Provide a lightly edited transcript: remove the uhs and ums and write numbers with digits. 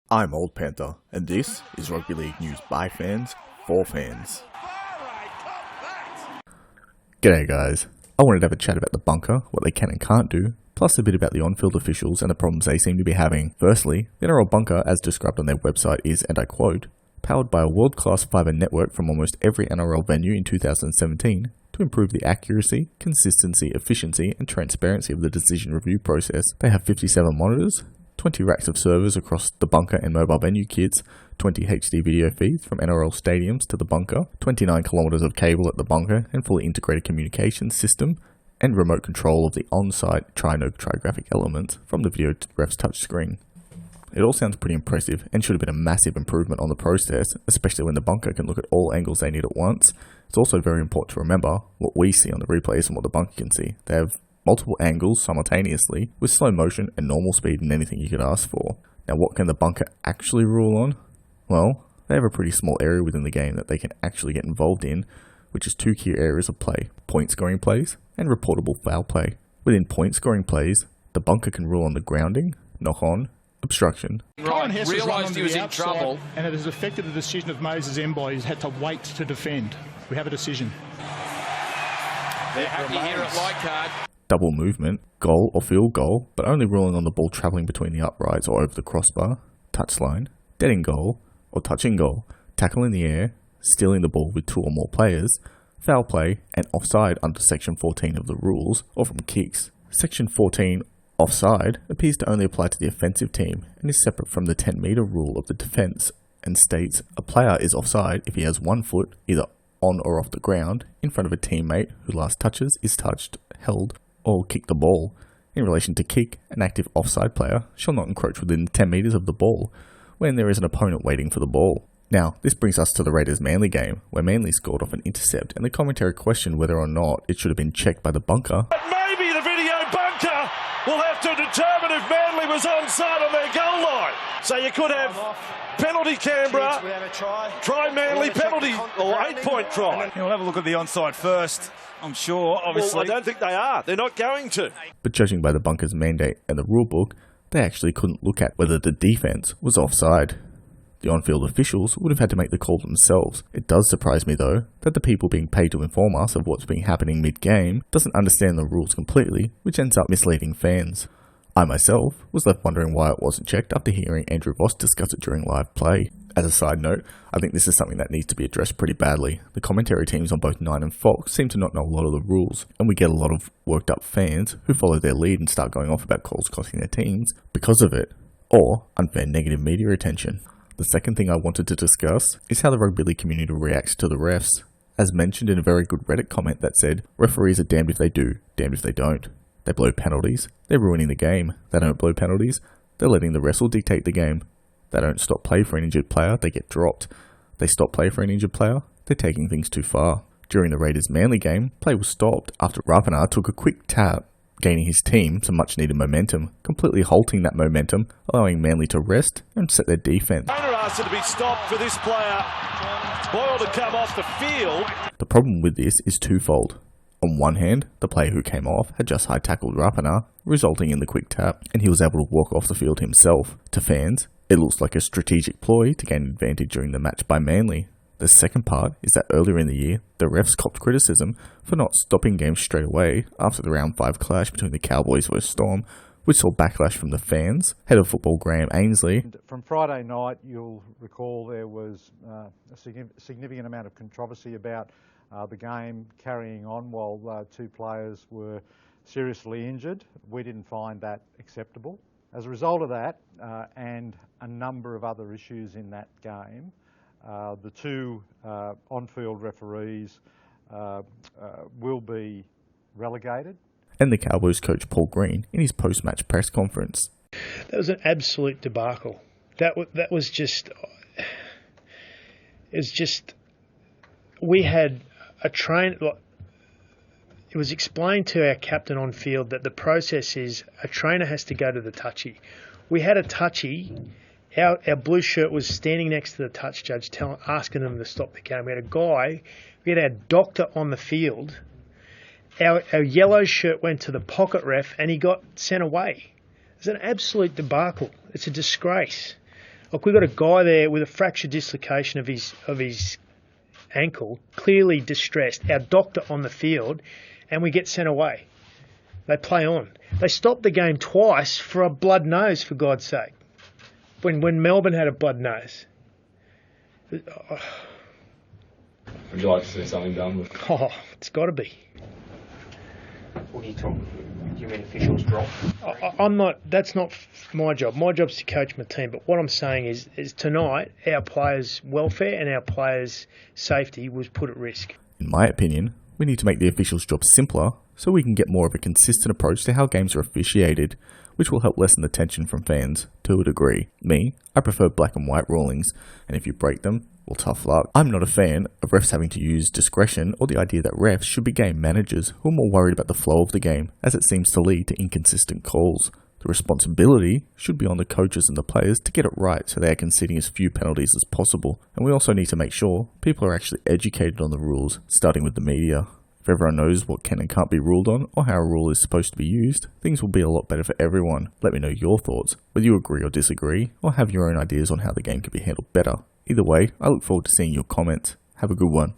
I'm Old Panther, and this is Rugby League news by fans, for fans. G'day guys, I wanted to have a chat about the bunker, what they can and can't do, plus a bit about the on-field officials and the problems they seem to be having. Firstly, the NRL bunker, as described on their website, is, and I quote, powered by a world-class fibre network from almost every NRL venue in 2017 to improve the accuracy, consistency, efficiency and transparency of the decision review process. They have 57 monitors, 20 racks of servers across the bunker and mobile venue kits, 20 HD video feeds from NRL stadiums to the bunker, 29 kilometres of cable at the bunker and fully integrated communications system, and remote control of the on-site no trigraphic elements from the video ref's touchscreen. It all sounds pretty impressive and should have been a massive improvement on the process, especially when the bunker can look at all angles they need at once. It's also very important to remember what we see on the replays and what the bunker can see. They have multiple angles simultaneously with slow motion and normal speed and anything you could ask for. Now what can the bunker actually rule on? Well, they have a pretty small area within the game that they can actually get involved in, which is two key areas of play: point scoring plays and reportable foul play. Within point scoring plays, the bunker can rule on the grounding, knock on, obstruction. Right, realised he was in trouble. And it has affected the decision of Moses Mbye. He's had to wait to defend. We have a decision. They're happy here at Leichhardt. Double movement, goal or field goal, but only ruling on the ball travelling between the uprights or over the crossbar, touchline, dead in goal or touch in goal, tackle in the air, stealing the ball with two or more players, foul play, and offside under Section 14 of the rules or from kicks. Section 14 offside appears to only apply to the offensive team and is separate from the 10-metre rule of the defence and states a player is offside if he has 1 foot either on or off the ground in front of a teammate who last touches, is touched, held, or kick the ball. In relation to kick, an active offside player shall not encroach within 10 metres of the ball when there is an opponent waiting for the ball. Now, this brings us to the Raiders-Manly game, where Manly scored off an intercept and the commentary questioned whether or not it should have been checked by the bunker. But maybe the video bunker will have to determine if Manly was onside on their goal line. So you could have penalty Canberra, try Manly, penalty or 8-point try. We'll have a look at the onside first, I'm sure, obviously. Well, I don't think they are. They're not going to. But judging by the bunker's mandate and the rulebook, they actually couldn't look at whether the defence was offside. The on-field officials would have had to make the call themselves. It does surprise me though that the people being paid to inform us of what's been happening mid-game doesn't understand the rules completely, which ends up misleading fans. I myself was left wondering why it wasn't checked after hearing Andrew Voss discuss it during live play. As a side note, I think this is something that needs to be addressed pretty badly. The commentary teams on both Nine and Fox seem to not know a lot of the rules, and we get a lot of worked up fans who follow their lead and start going off about calls costing their teams because of it, or unfair negative media attention. The second thing I wanted to discuss is how the rugby league community reacts to the refs. As mentioned in a very good Reddit comment that said, referees are damned if they do, damned if they don't. They blow penalties, they're ruining the game. They don't blow penalties, they're letting the wrestle dictate the game. They don't stop play for an injured player, they get dropped. They stop play for an injured player, they're taking things too far. During the Raiders-Manly game, play was stopped after Rapana took a quick tap, gaining his team some much needed momentum, completely halting that momentum, allowing Manly to rest and set their defence. Owner asked it to be stopped for this player, Boyle, to come off the field. The problem with this is twofold. On one hand, the player who came off had just high-tackled Rapana, resulting in the quick tap, and he was able to walk off the field himself. To fans, it looks like a strategic ploy to gain advantage during the match by Manly. The second part is that earlier in the year, the refs copped criticism for not stopping games straight away after the round 5 clash between the Cowboys vs Storm, which saw backlash from the fans. Head of football Graham Ainsley. From Friday night, you'll recall there was a significant amount of controversy about the game carrying on while two players were seriously injured. We didn't find that acceptable. As a result of that, and a number of other issues in that game, the two on-field referees will be relegated. And the Cowboys coach Paul Green in his post-match press conference. That was an absolute debacle. That was just, it was just, we had a train. It was explained to our captain on field that the process is a trainer has to go to the touchy. We had a touchy. Our blue shirt was standing next to the touch judge asking them to stop the game. We had our doctor on the field. Our yellow shirt went to the pocket ref and he got sent away. It's an absolute debacle. It's a disgrace. Look, we've got a guy there with a fracture dislocation of his ankle, clearly distressed. Our doctor on the field, and we get sent away. They play on. They stopped the game twice for a blood nose, for God's sake. When Melbourne had a blood nose. Would you like to see something done with? Oh, it's got to be. What are you talking? Do you mean officials drop? I'm not. That's not my job. My job's to coach my team. But what I'm saying is tonight our players' welfare and our players' safety was put at risk. In my opinion, we need to make the officials' job simpler so we can get more of a consistent approach to how games are officiated, which will help lessen the tension from fans to a degree. Me, I prefer black and white rulings, and if you break them, well, tough luck. I'm not a fan of refs having to use discretion or the idea that refs should be game managers who are more worried about the flow of the game, as it seems to lead to inconsistent calls. The responsibility should be on the coaches and the players to get it right so they are conceding as few penalties as possible. And we also need to make sure people are actually educated on the rules, starting with the media. If everyone knows what can and can't be ruled on, or how a rule is supposed to be used, things will be a lot better for everyone. Let me know your thoughts, whether you agree or disagree, or have your own ideas on how the game can be handled better. Either way, I look forward to seeing your comments. Have a good one.